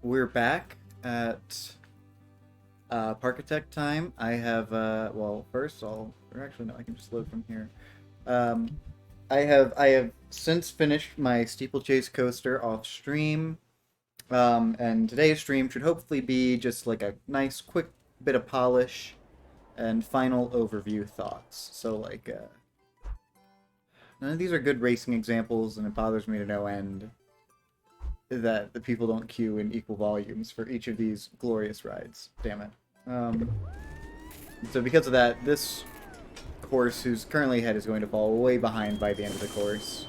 We're back at Parkitect time. I have, well, first or actually, no, I can just load from here. Um, I have since finished my steeplechase coaster off stream, and today's stream should hopefully be just like a nice, quick bit of polish and final overview thoughts. So, like, none of these are good racing examples, and it bothers me to no end that the people don't queue in equal volumes for each of these glorious rides. Damn it. So because of that, this course, who's currently ahead, is going to fall way behind by the end of the course.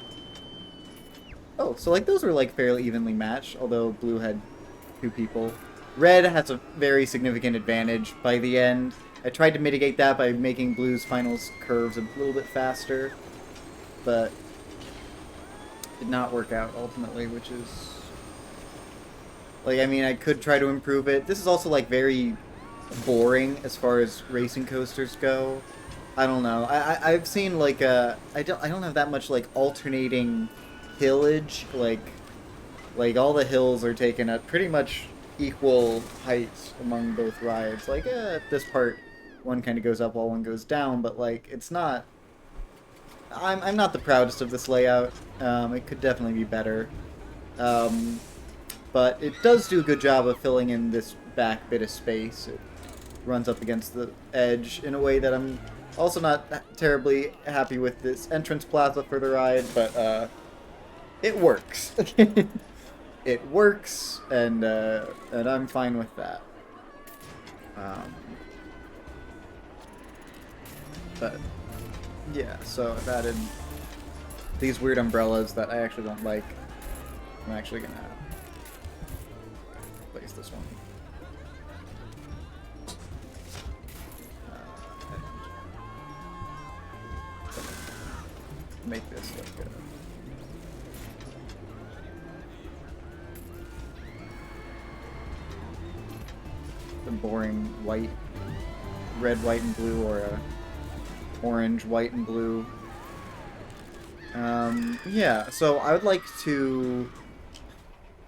Oh, so like those were like fairly evenly matched, although blue had two people. Red has a very significant advantage by the end. I tried to mitigate that by making blue's finals curves a little bit faster, but did not work out ultimately, which is like, I mean, I could try to improve it. This is also like very boring as far as racing coasters go. I don't know. I've seen like I don't have that much like alternating hillage. Like all the hills are taken at pretty much equal heights among both rides. Like this part, one kind of goes up while one goes down, but like it's not. I'm not the proudest of this layout. It could definitely be better. Um, but it does do a good job of filling in this back bit of space. It runs up against the edge in a way that I'm also not terribly happy with this entrance plaza for the ride, but it works. It works, and I'm fine with that. Um, but yeah, so I've added these weird umbrellas that I actually don't like. I'm actually gonna replace this one. Make this look good. The boring white, red, white, and blue, or a orange, white, and blue. Yeah, so I would like to...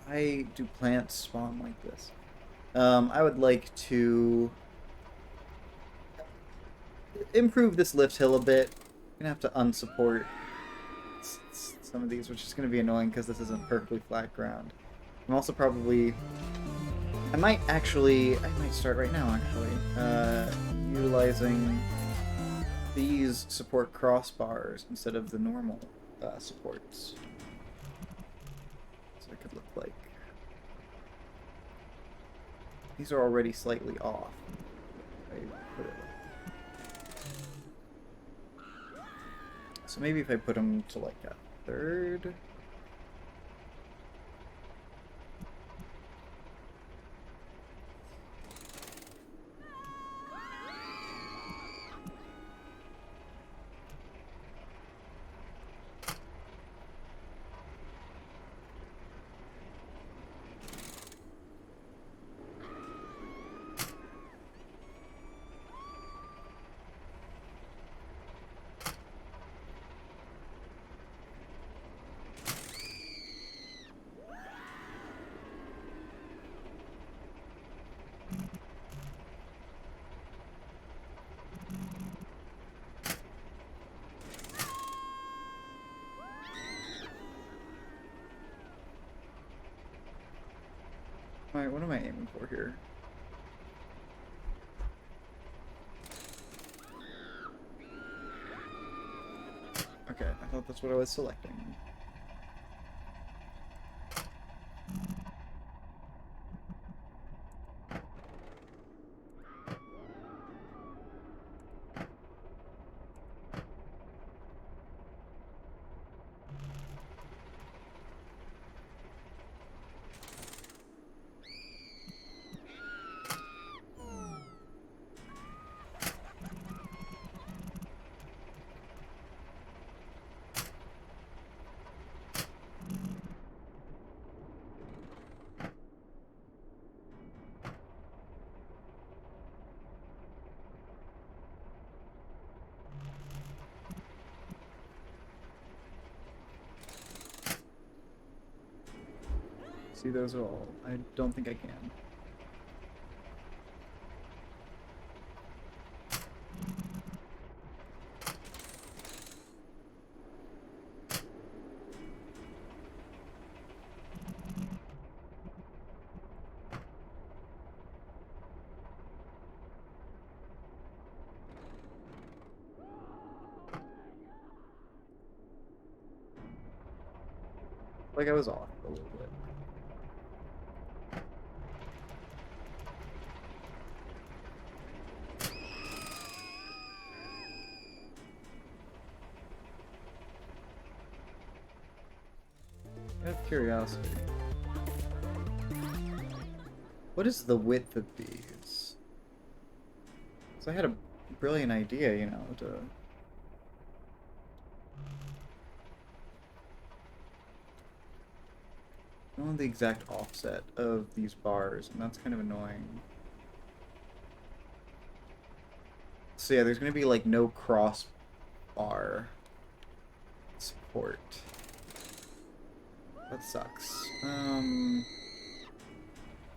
Why do plants spawn like this? I would like to improve this lift hill a bit. I'm gonna have to unsupport some of these, which is gonna be annoying because this isn't perfectly flat ground. I'm also probably... I might start right now, actually. Utilizing these support crossbars instead of the normal supports. So it could look like... These are already slightly off. I put it like... So maybe if I put them to like a third... Alright, what am I aiming for here? Okay, I thought that's what I was selecting. see those at all. I don't think I can. Like I was off a little bit. I have curiosity. What is the width of these? So I had a brilliant idea, you know, to... I don't know the exact offset of these bars, and that's kind of annoying. So yeah, there's gonna be like no crossbar support. That sucks. And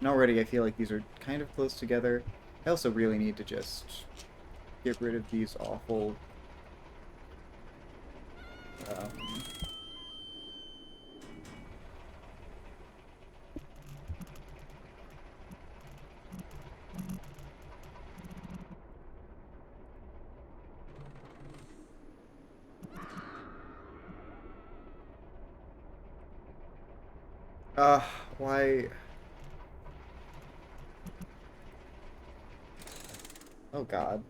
already I feel like these are kind of close together. I also really need to just get rid of these awful why? Oh God.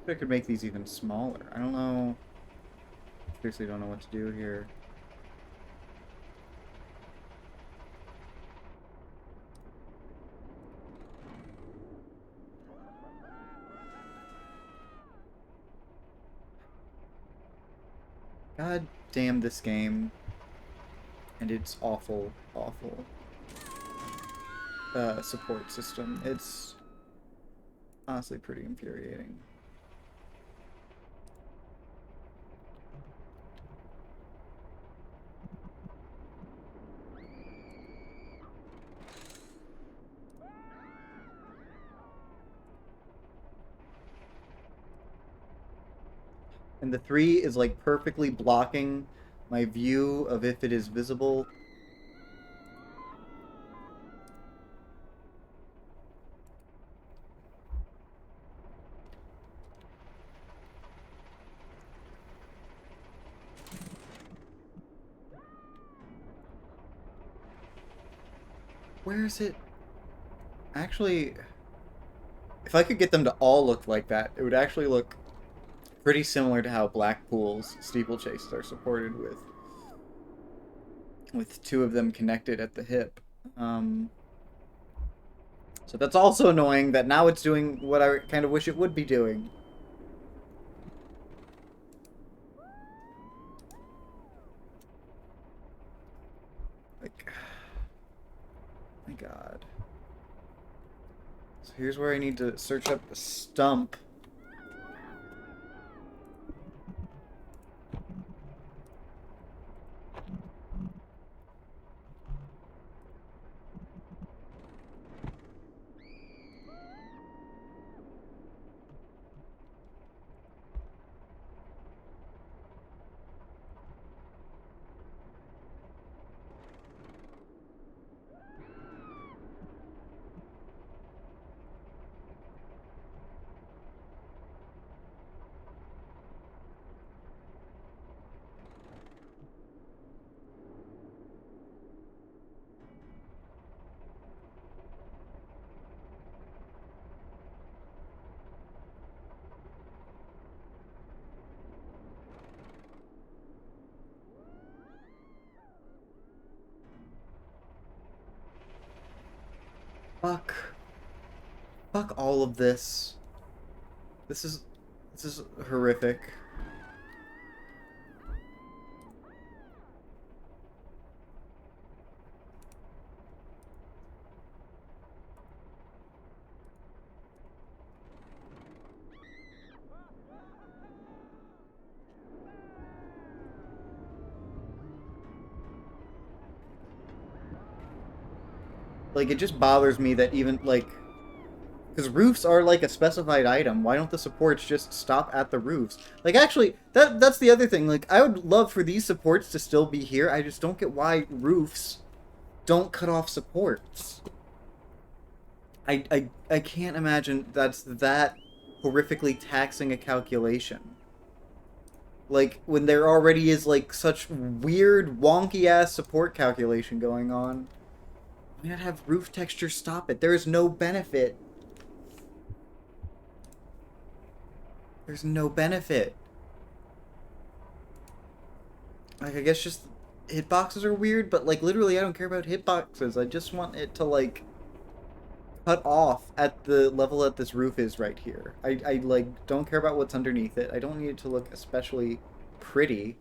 I could make these even smaller. I don't know. Seriously don't know what to do here. God damn this game. And its awful, awful support system. It's honestly pretty infuriating. And the 3 is like perfectly blocking my view of if it is visible. Where is it? Actually, if I could get them to all look like that, it would actually look pretty similar to how Blackpool's steeplechases are supported with 2 of them connected at the hip. So that's also annoying that now it's doing what I kind of wish it would be doing. Like, my God. So here's where I need to search up the stump. Fuck. Fuck all of this. This is horrific. Like, it just bothers me that even, like... Because roofs are, like, a specified item. Why don't the supports just stop at the roofs? Like, actually, that's the other thing. Like, I would love for these supports to still be here. I just don't get why roofs don't cut off supports. I can't imagine that's that horrifically taxing a calculation. Like, when there already is, like, such weird, wonky-ass support calculation going on. Why not have roof texture stop it? There is no benefit. There's no benefit. Like, I guess just hitboxes are weird, but, like, literally I don't care about hitboxes. I just want it to, like, cut off at the level that this roof is right here. I like, don't care about what's underneath it. I don't need it to look especially pretty.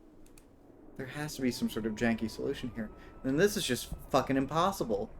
There has to be some sort of janky solution here. And this is just fucking impossible.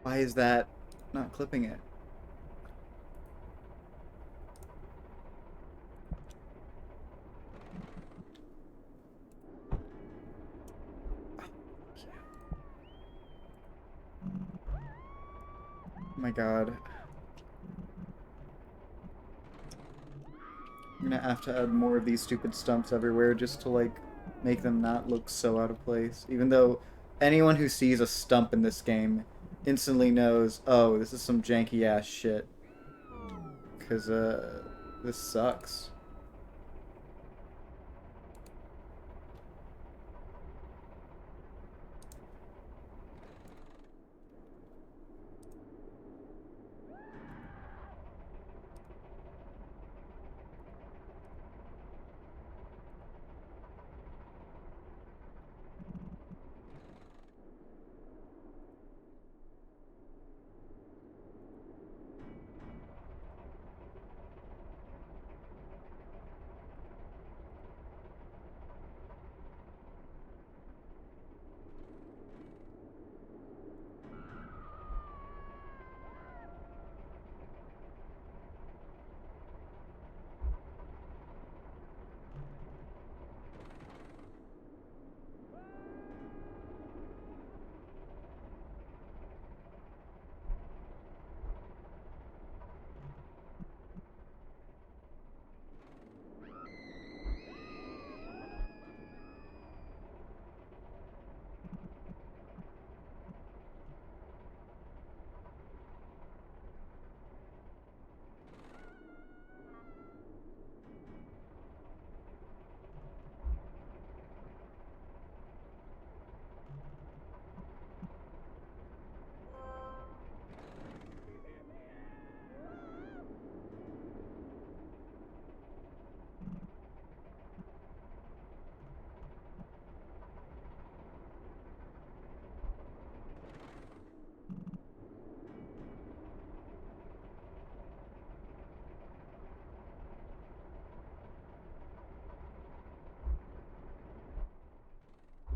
Why is that not clipping it? Oh my god. I'm gonna have to add more of these stupid stumps everywhere just to, like, make them not look so out of place. Even though anyone who sees a stump in this game instantly knows, oh, this is some janky-ass shit. Because, this sucks.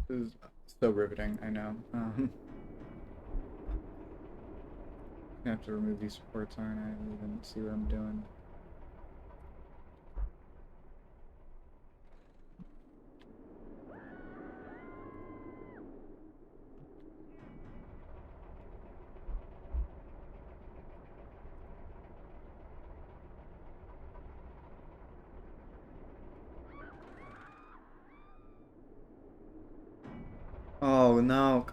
This is so riveting, I know. I have to remove these supports, aren't I? I don't even see what I'm doing. Oh no.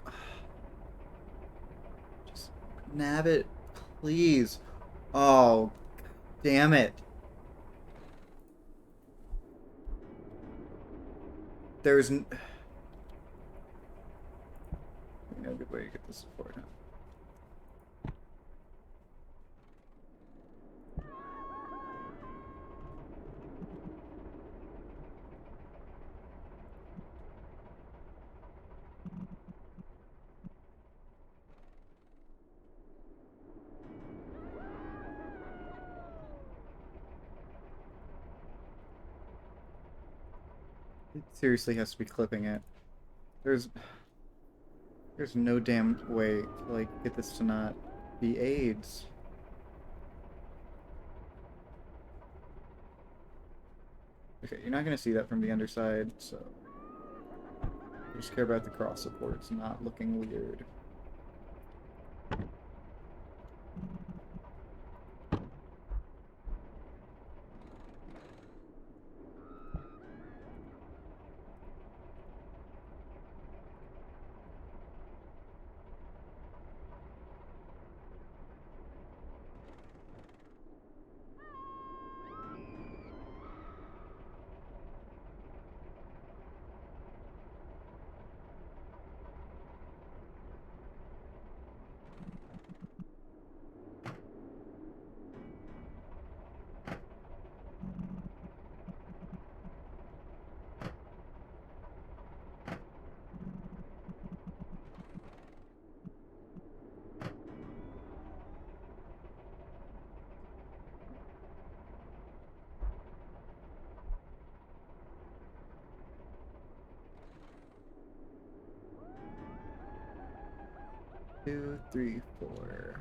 Just nab it, please. Oh, damn it. There's no good way to get the support, huh? It seriously has to be clipping it. There's there's no damn way to like get this to not be AIDS. Okay, you're not gonna see that from the underside, so I just care about the cross supports not looking weird. Two, three, four.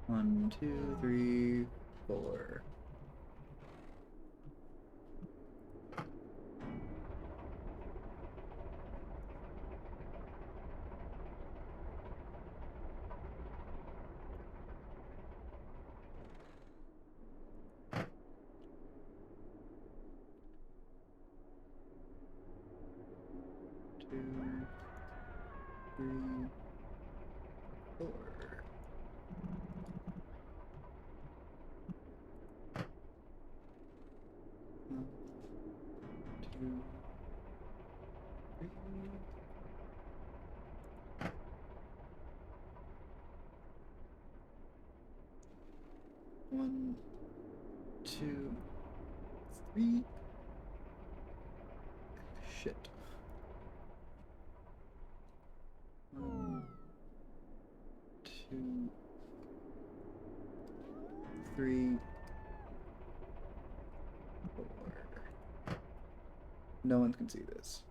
One, two, three, four. Two, three, four. One, two, three. One, two, three. Shit. One, two, three, four. No one can see this.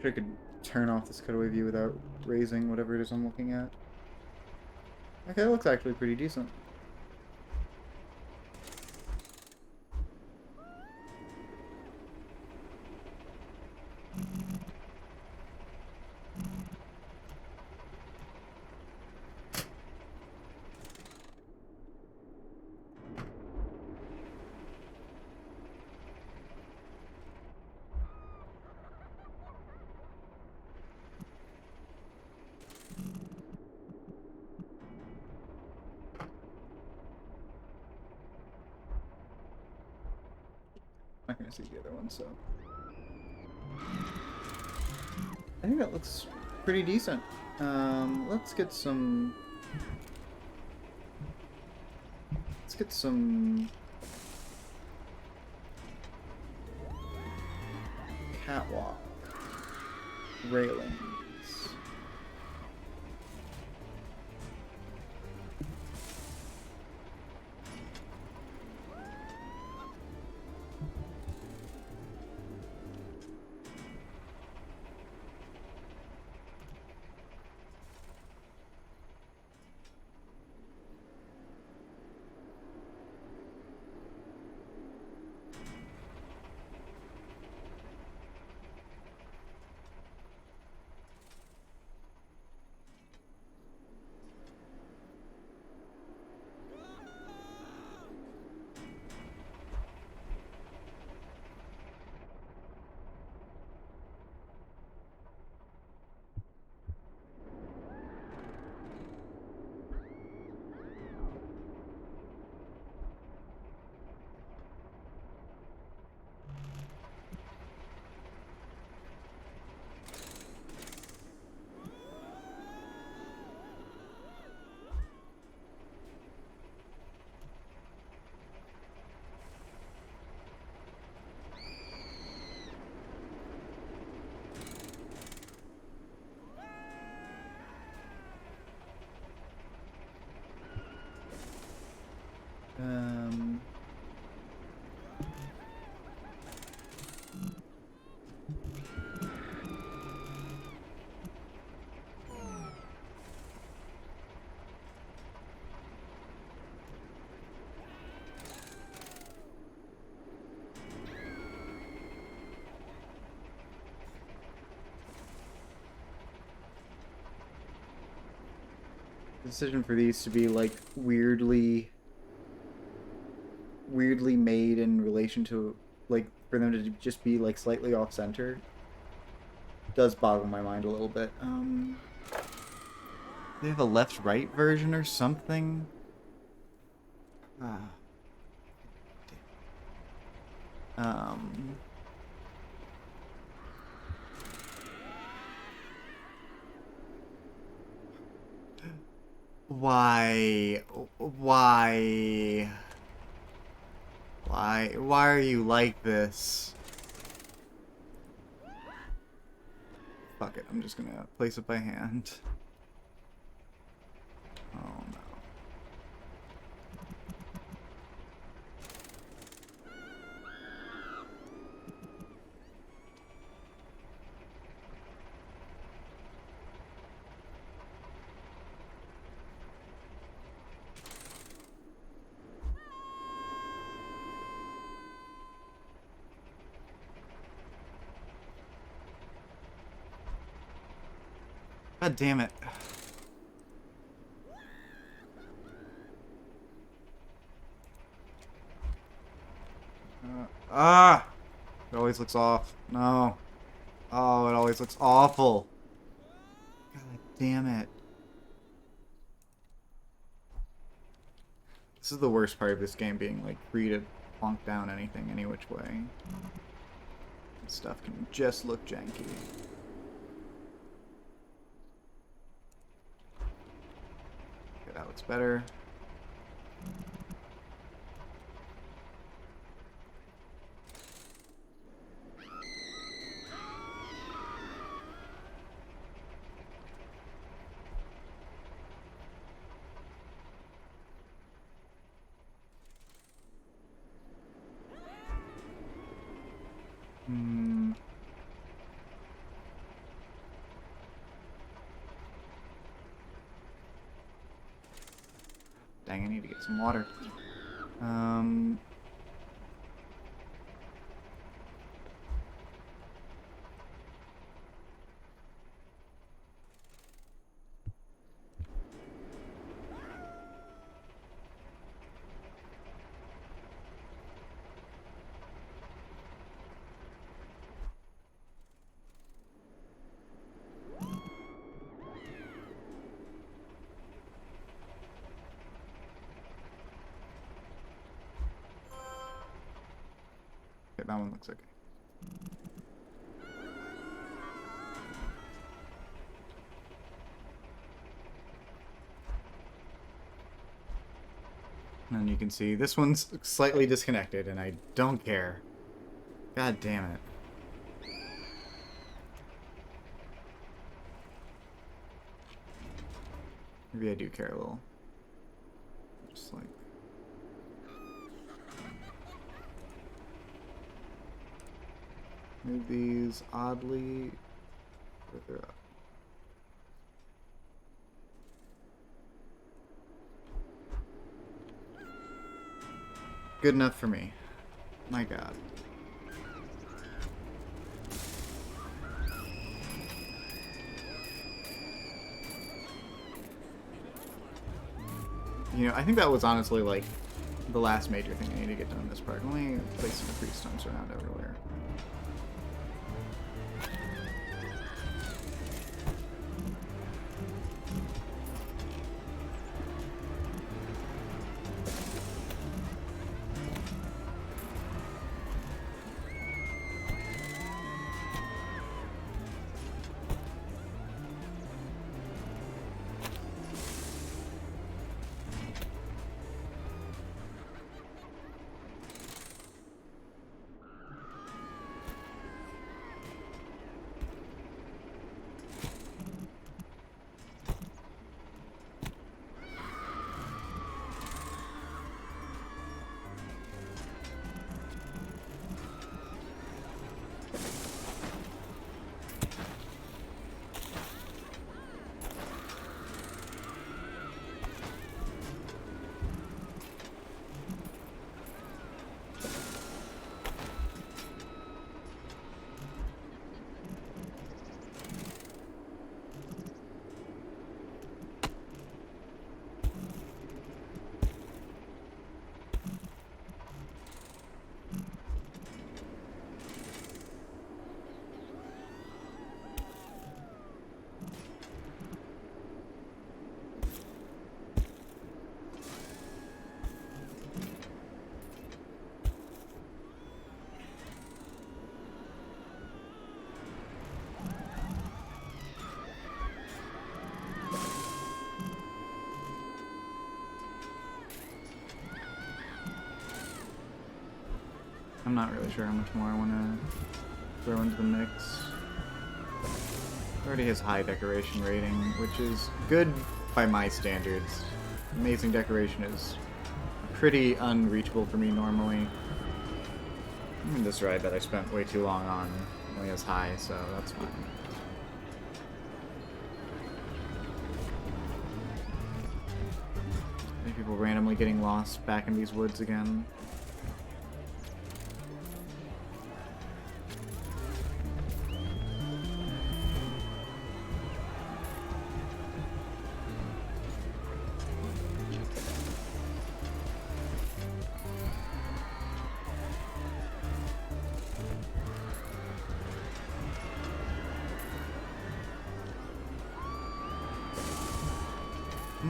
Wish I could turn off this cutaway view without raising whatever it is I'm looking at. Okay, that looks actually pretty decent. I'm not gonna see the other one, so I think that looks pretty decent. Let's get some. Let's get some catwalk railings. Um, decision for these to be like weirdly made in relation to, like, for them to just be like slightly off center does boggle my mind a little bit. They have a left-right version or something. Ah. Um. Why? Why? Why are you like this? Fuck it, I'm just gonna place it by hand. Oh no. God damn it. It always looks off. No. Oh, it always looks awful. God damn it. This is the worst part of this game, being like free to plonk down anything any which way. Stuff can just look janky. Okay, that looks better. Hmm. Dang, I need to get some water. Okay, that one looks okay. And you can see this one's slightly disconnected, and I don't care. God damn it. Maybe I do care a little. Just like... move these oddly further up. Good enough for me. My god. You know, I think that was honestly, like, the last major thing I need to get done in this part. Let me place some tree stumps around everywhere. I'm not really sure how much more I want to throw into the mix. It already has high decoration rating, which is good by my standards. Amazing decoration is pretty unreachable for me normally. Even this ride that I spent way too long on only has high, so that's fine. Any people randomly getting lost back in these woods again?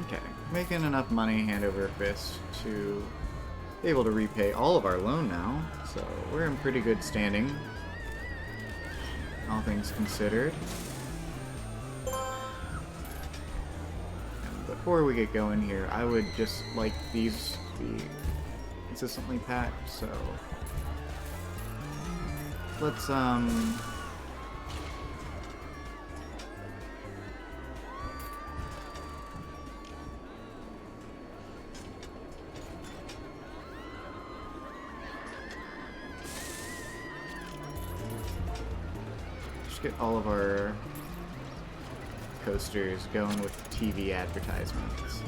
Okay, making enough money hand over fist to be able to repay all of our loan now, so we're in pretty good standing, all things considered. And before we get going here, I would just like these to be consistently packed, so let's get all of our coasters going with TV advertisements.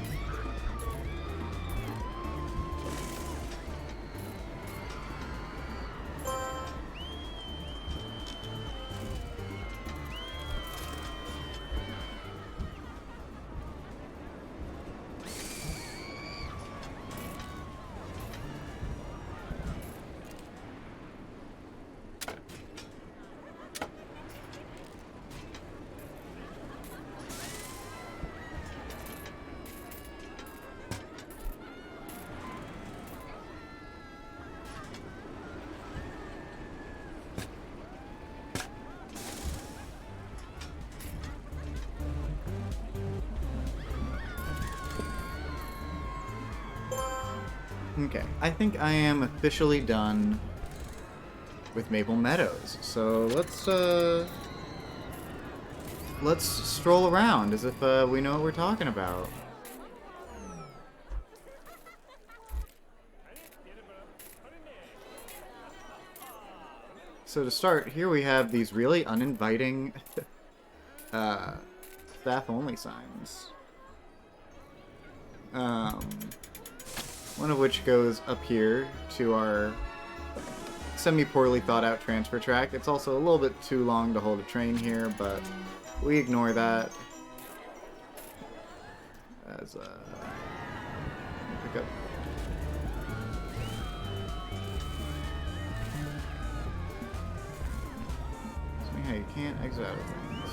Okay, I think I am officially done with Maple Meadows. So let's stroll around as if we know what we're talking about. So to start, here we have these really uninviting staff-only signs. One of which goes up here to our semi-poorly thought-out transfer track. It's also a little bit too long to hold a train here, but we ignore that. As pick up. So yeah, you can't exit out of things.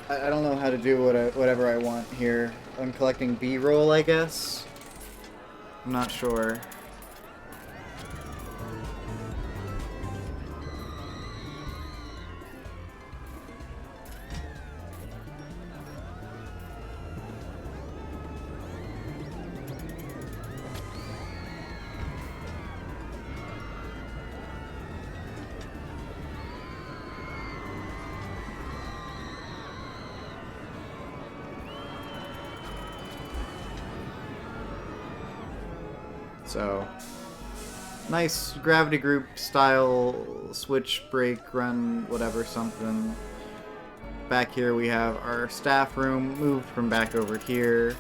I don't know how to do whatever I want here. I'm collecting B-roll, I guess. I'm not sure. So, nice gravity group style switch, break, run, whatever, something. Back here we have our staff room, moved from back over here.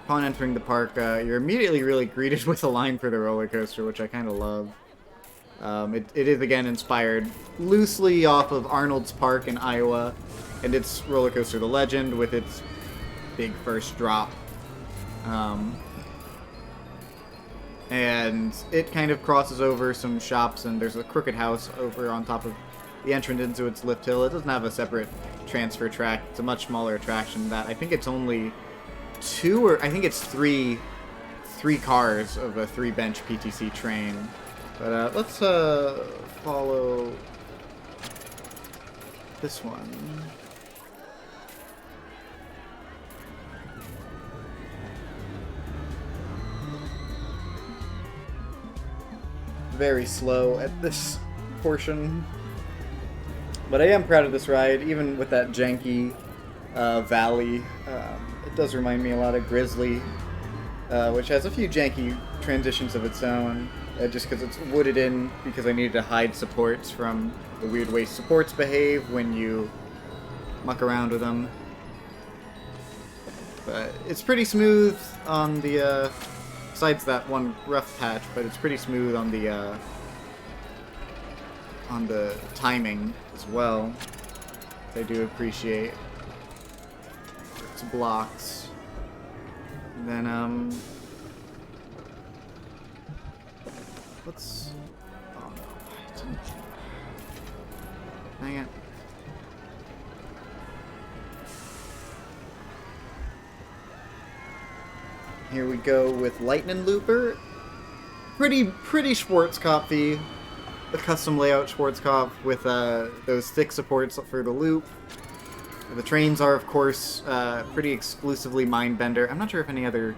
Upon entering the park, you're immediately really greeted with a line for the roller coaster, which I kind of love. It is, again, inspired loosely off of Arnold's Park in Iowa, and its roller coaster, The Legend, with its big first drop. And it kind of crosses over some shops, and there's a crooked house over on top of the entrance into its lift hill. It doesn't have a separate transfer track. It's a much smaller attraction than that. I think it's only two, or I think it's three cars of a 3-bench PTC train. But let's follow this one. Very slow at this portion. But I am proud of this ride, even with that janky valley. It does remind me a lot of Grizzly, which has a few janky transitions of its own, just because it's wooded in, because I needed to hide supports from the weird way supports behave when you muck around with them. But it's pretty smooth on the... besides that one rough patch, but it's pretty smooth on the timing as well. I do appreciate its blocks. And then let's. Oh no! Hang it. Here we go with Lightning Looper. Pretty Schwarzkopf-y. The custom layout Schwarzkopf with those thick supports for the loop. The trains are, of course, pretty exclusively Mindbender. I'm not sure if any other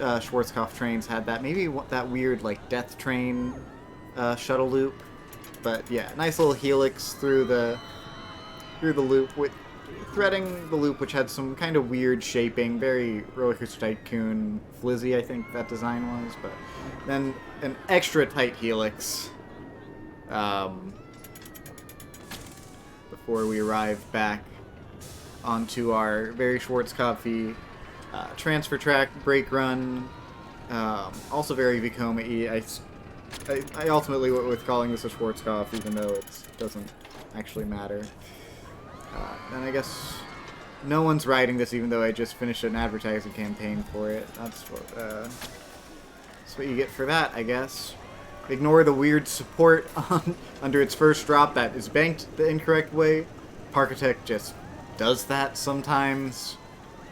Schwarzkopf trains had that. Maybe that weird, like, Death Train shuttle loop. But yeah, nice little helix through the loop with threading the loop, which had some kind of weird shaping, very Roller Coaster Tycoon flizzy, I think that design was, but then an extra tight helix before we arrived back onto our very Schwarzkopf-y transfer track, brake run, also very Vekoma-y. I ultimately went with calling this a Schwarzkopf, even though it doesn't actually matter. And I guess no one's riding this, even though I just finished an advertising campaign for it. That's what you get for that, I guess. Ignore the weird support under its first drop that is banked the incorrect way. Parkitect just does that sometimes.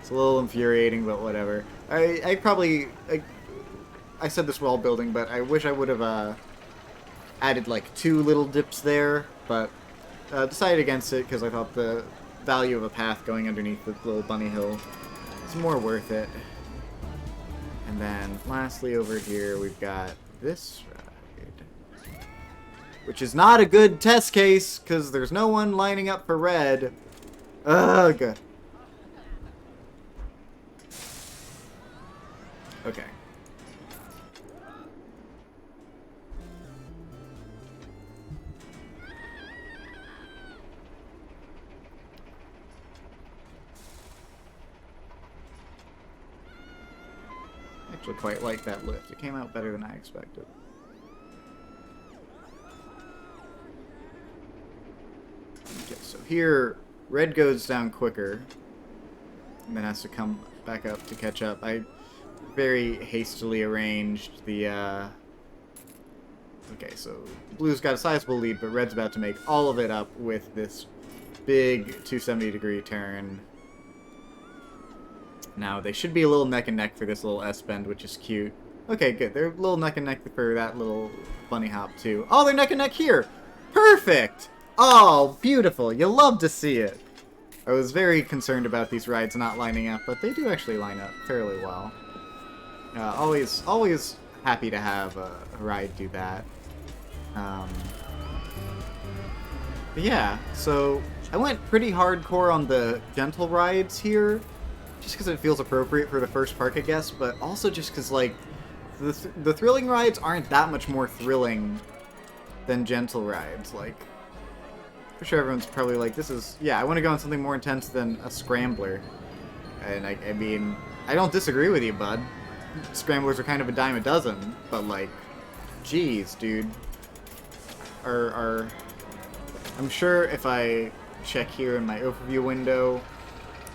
It's a little infuriating, but whatever. I probably... I said this while building, but I wish I would have added like 2 little dips there, but decided against it because I thought the value of a path going underneath the little bunny hill is more worth it. And then lastly over here we've got this ride, which is not a good test case because there's no one lining up for red. Ugh. Okay. Actually quite like that lift. It came out better than I expected. Okay, so here red goes down quicker and then has to come back up to catch up. I very hastily arranged the okay, so blue's got a sizable lead, but red's about to make all of it up with this big 270-degree turn. Now, they should be a little neck and neck for this little S-bend, which is cute. Okay, good. They're a little neck and neck for that little bunny hop, too. Oh, they're neck and neck here! Perfect! Oh, beautiful. You love to see it. I was very concerned about these rides not lining up, but they do actually line up fairly well. Always happy to have a ride do that. But yeah, so I went pretty hardcore on the gentle rides here, just because it feels appropriate for the first park, I guess, but also just because, like, the thrilling rides aren't that much more thrilling than gentle rides. Like, for sure everyone's probably like, this is, yeah, I want to go on something more intense than a scrambler. And, I mean, I don't disagree with you, bud. Scramblers are kind of a dime a dozen, but, like, geez, dude. I'm sure if I check here in my overview window...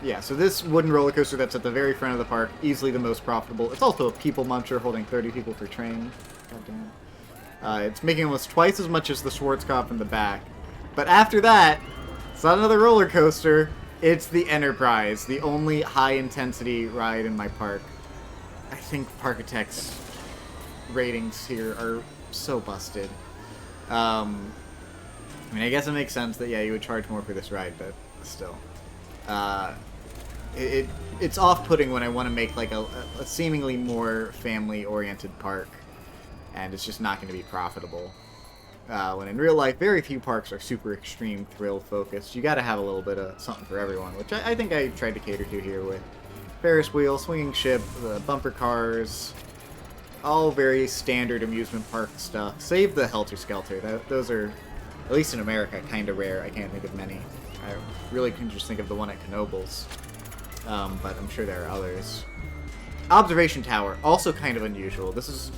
Yeah, so this wooden roller coaster that's at the very front of the park, easily the most profitable. It's also a people muncher holding 30 people per train. God damn. It's making almost twice as much as the Schwarzkopf in the back. But after that, it's not another roller coaster. It's the Enterprise, the only high-intensity ride in my park. I think Parkitect's ratings here are so busted. I mean, I guess it makes sense that, yeah, you would charge more for this ride, but still. It's off-putting when I want to make like a seemingly more family-oriented park, and it's just not going to be profitable. When in real life, very few parks are super extreme thrill-focused. You got to have a little bit of something for everyone, which I think I tried to cater to here with Ferris wheel, swinging ship, the bumper cars, all very standard amusement park stuff. Save the Helter Skelter. Those are, at least in America, kind of rare. I can't think of many. I really can just think of the one at Knoebels, but I'm sure there are others. Observation Tower, also kind of unusual. This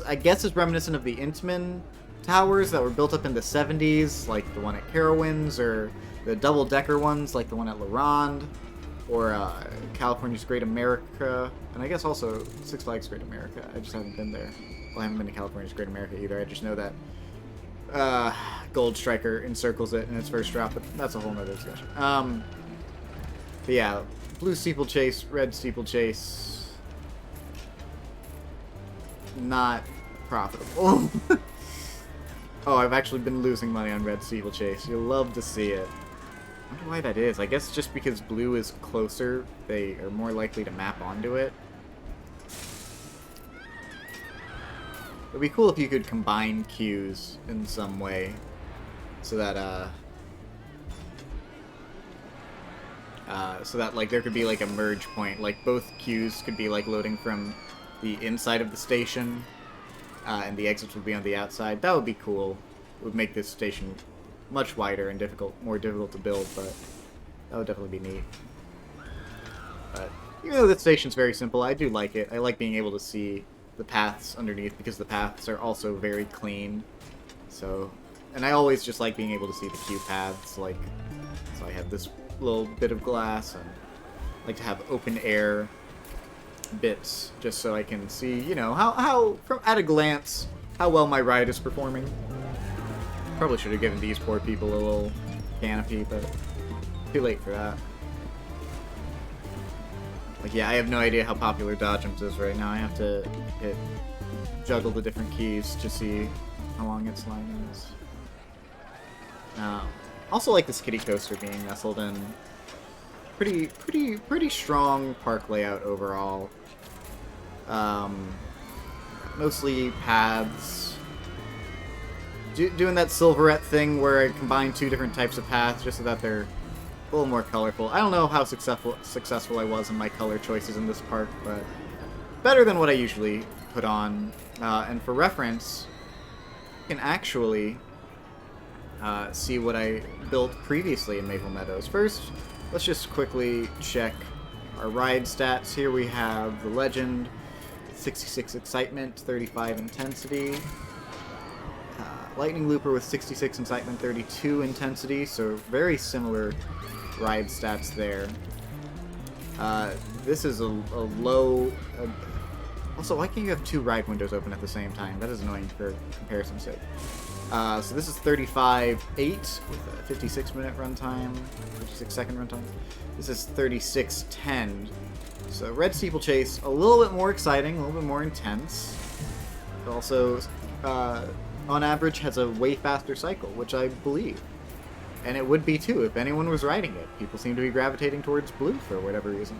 I guess is reminiscent of the Intamin towers that were built up in the 70s, like the one at Carowinds, or the double-decker ones like the one at La Ronde, or California's Great America, and I guess also Six Flags Great America. I just haven't been there. Well, I haven't been to California's Great America either. I just know that Gold Striker encircles it in its first drop, but that's a whole nother discussion. But yeah, blue steeplechase, red steeplechase, not profitable. Oh, I've actually been losing money on red steeplechase. You'll love to see it. I wonder why that is. I guess just because blue is closer, they are more likely to map onto it. It'd be cool if you could combine queues in some way, so that like there could be like a merge point, like both queues could be like loading from the inside of the station, and the exits would be on the outside. That would be cool. It would make this station much wider and more difficult to build, but that would definitely be neat. But even though this station's very simple, I do like it. I like being able to see the paths underneath, because the paths are also very clean. So, and I always just like being able to see the queue paths, like, so I have this little bit of glass, and I like to have open air bits, just so I can see, you know, how from at a glance, how well my ride is performing. Probably should have given these poor people a little canopy, but Too late for that. Like, yeah, I have no idea how popular Dodgems is right now. I have to juggle the different keys to see how long its line is. Also like this kiddie coaster being nestled in. Pretty strong park layout overall. Mostly paths. Doing that silverette thing where I combine two different types of paths just so that they're a little more colorful. I don't know how successful I was in my color choices in this park, but better than what I usually put on. And for reference, you can actually see what I built previously in Maple Meadows. First, let's just quickly check our ride stats. Here we have the Legend, 66 excitement, 35 intensity. Lightning Looper with 66 excitement, 32 intensity, so very similar ride stats there. This is a low... also, why can't you have two ride windows open at the same time? That is annoying for comparison's sake. So this is 35.8 with a 56-minute runtime, 56-second runtime. This is 36.10. So Red Steeplechase, a little bit more exciting, a little bit more intense. It also, on average, has a way faster cycle, which I believe. And it would be too if anyone was riding it. People seem to be gravitating towards blue for whatever reason.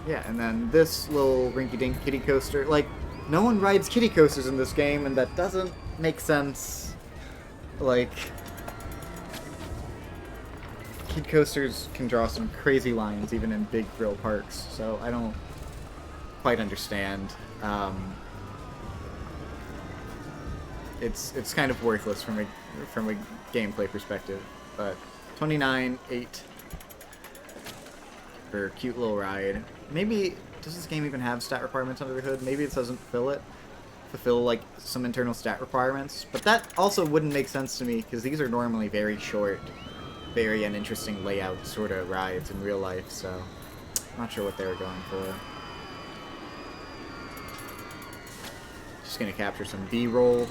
Yeah, and then this little rinky-dink kiddie coaster, like, no one rides kiddie coasters in this game, and that doesn't make sense. Like, kid coasters can draw some crazy lines, even in big thrill parks, so I don't quite understand. It's kind of worthless from a gameplay perspective, but 29.8 for a cute little ride. Maybe, does this game even have stat requirements under the hood? Maybe it doesn't fulfill like some internal stat requirements, but that also wouldn't make sense to me because these are normally very short, very uninteresting layout sort of rides in real life, so I'm not sure what they were going for. Just gonna capture some B-roll.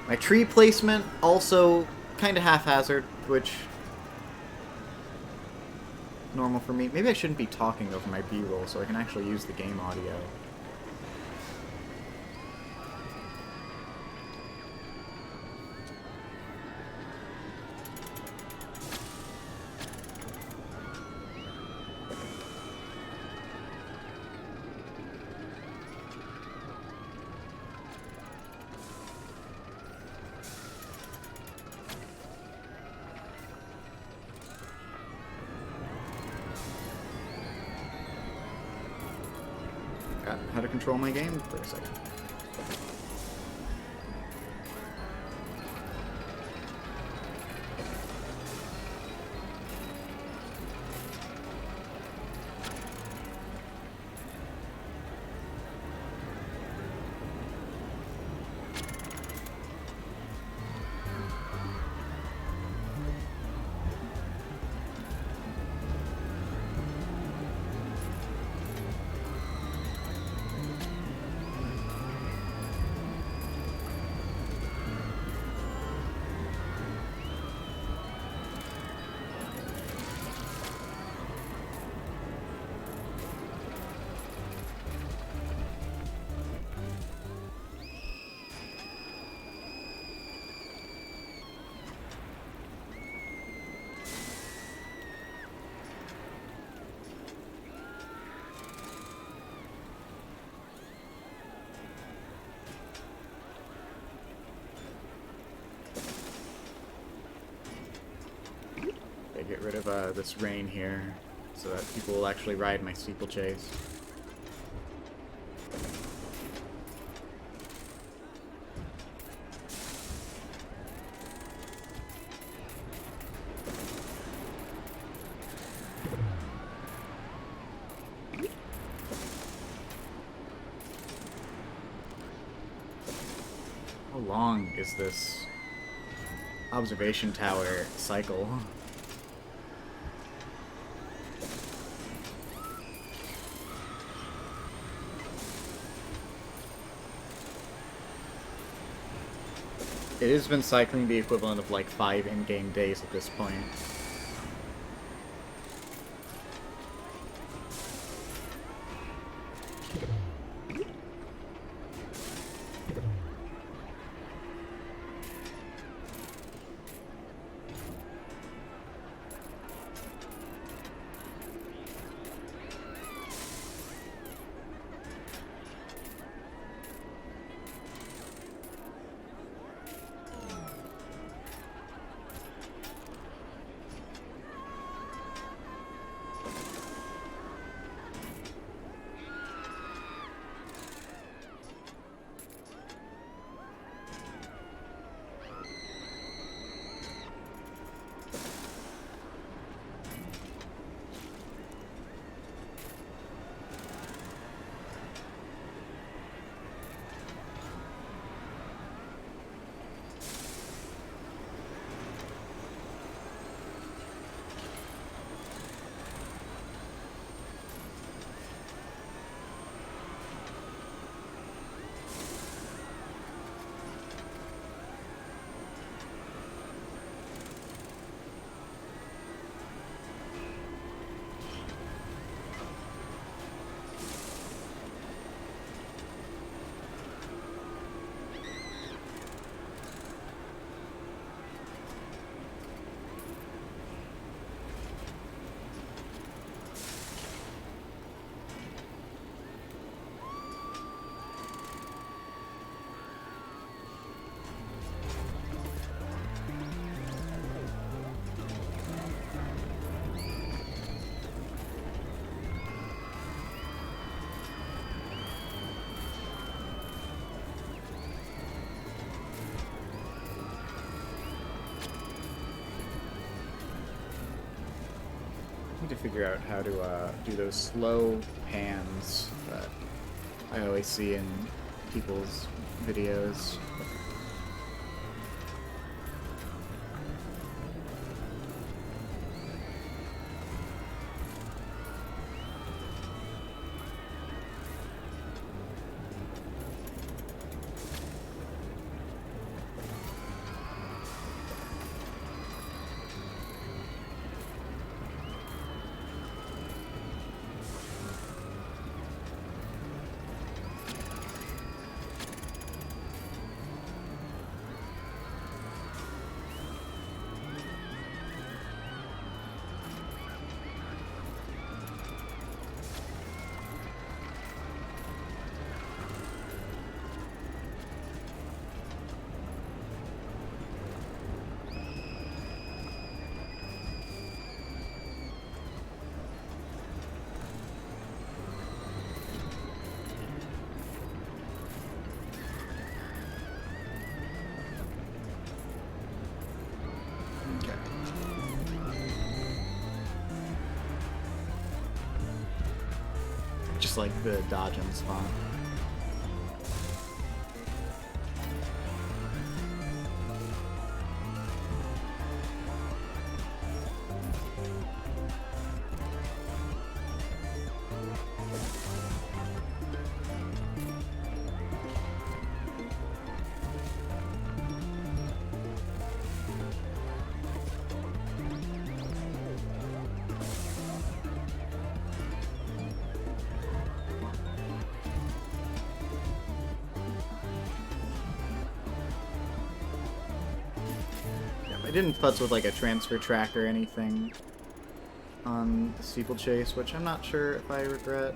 My tree placement also kind of haphazard, which normal for me. Maybe I shouldn't be talking over my B-roll so I can actually use the game audio. How to control my game for a second. Get rid of this rain here so that people will actually ride my steeplechase. How long is this observation tower cycle? It has been cycling the equivalent of like 5 in-game days at this point. Need to figure out how to do those slow pans that I always see in people's videos. Just like the dodge and spawn. I didn't futz with like a transfer track or anything on the steeplechase, which I'm not sure if I regret.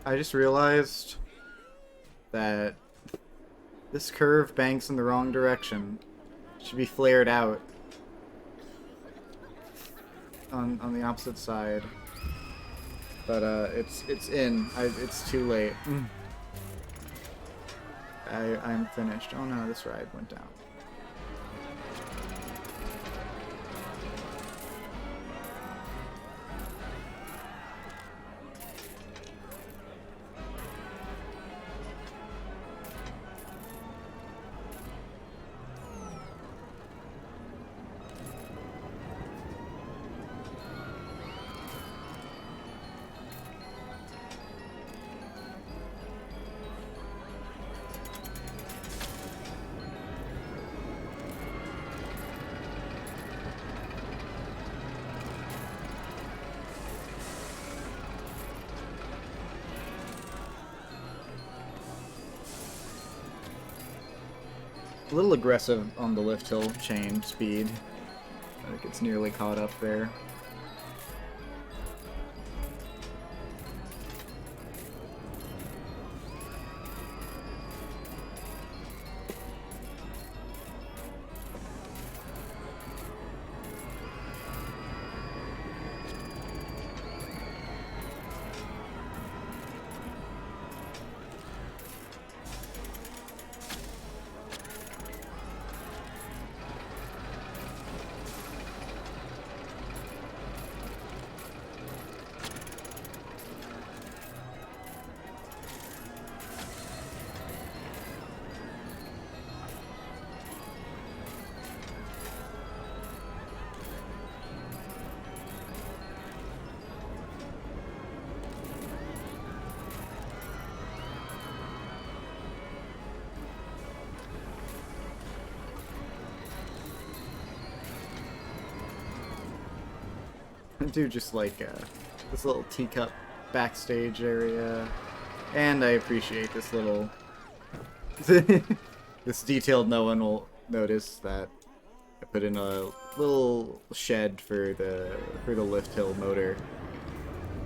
I just realized that this curve banks in the wrong direction. It should be flared out on the opposite side. But it's in. It's too late. I'm finished. Oh no, this ride went down. A little aggressive on the lift hill chain speed. I think it's nearly caught up there. I do just like this little teacup backstage area, and I appreciate this little this detailed. No one will notice that I put in a little shed for the lift hill motor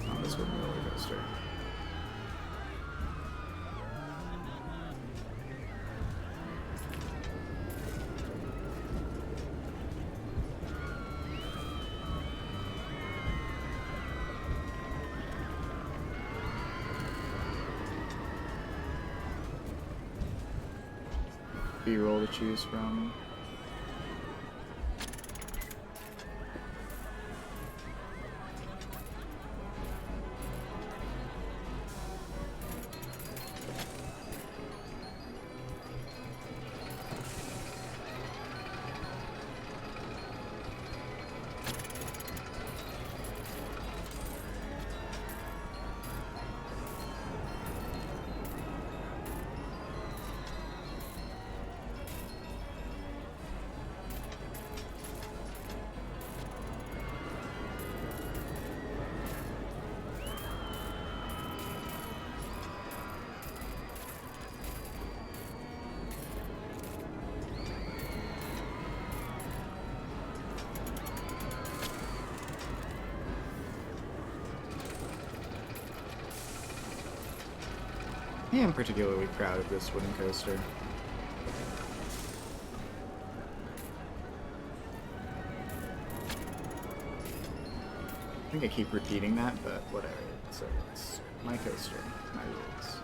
on this wooden roller coaster. B-roll to choose from. I am particularly proud of this wooden coaster. I think I keep repeating that, but whatever. So it's my coaster, my rules.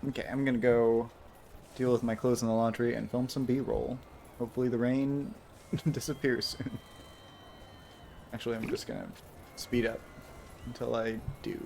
Okay, I'm gonna go deal with my clothes in the laundry and film some B-roll. Hopefully the rain disappears soon. Actually, I'm just gonna speed up until I do.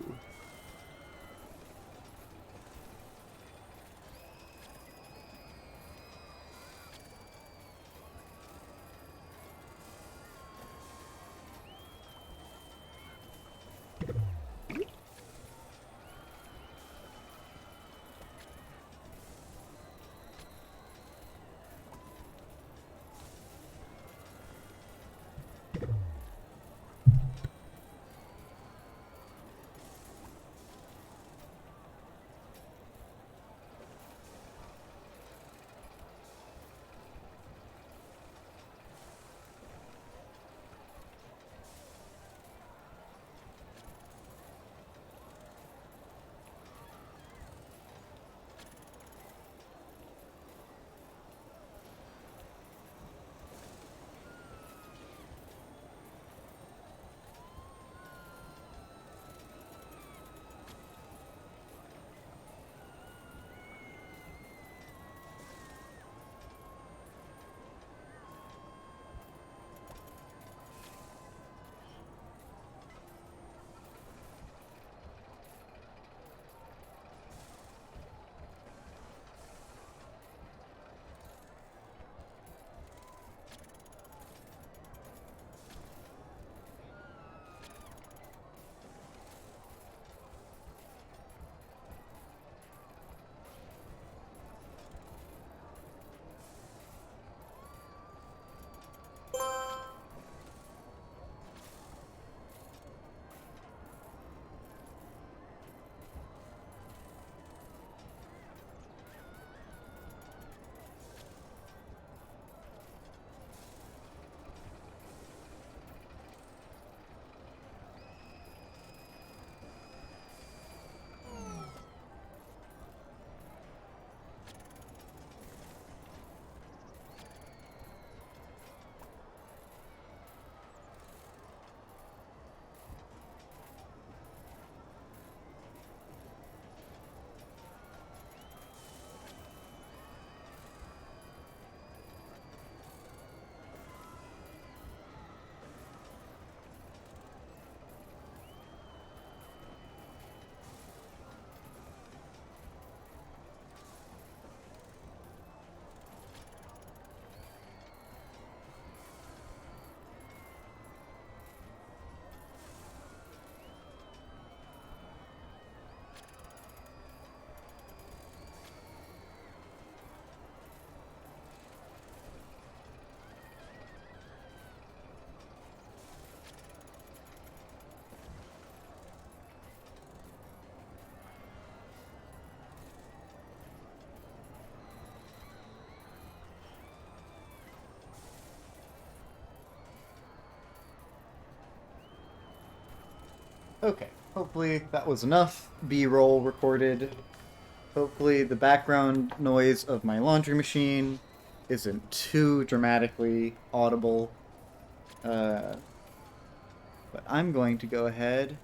Okay, hopefully that was enough B-roll recorded. Hopefully the background noise of my laundry machine isn't too dramatically audible. But I'm going to go ahead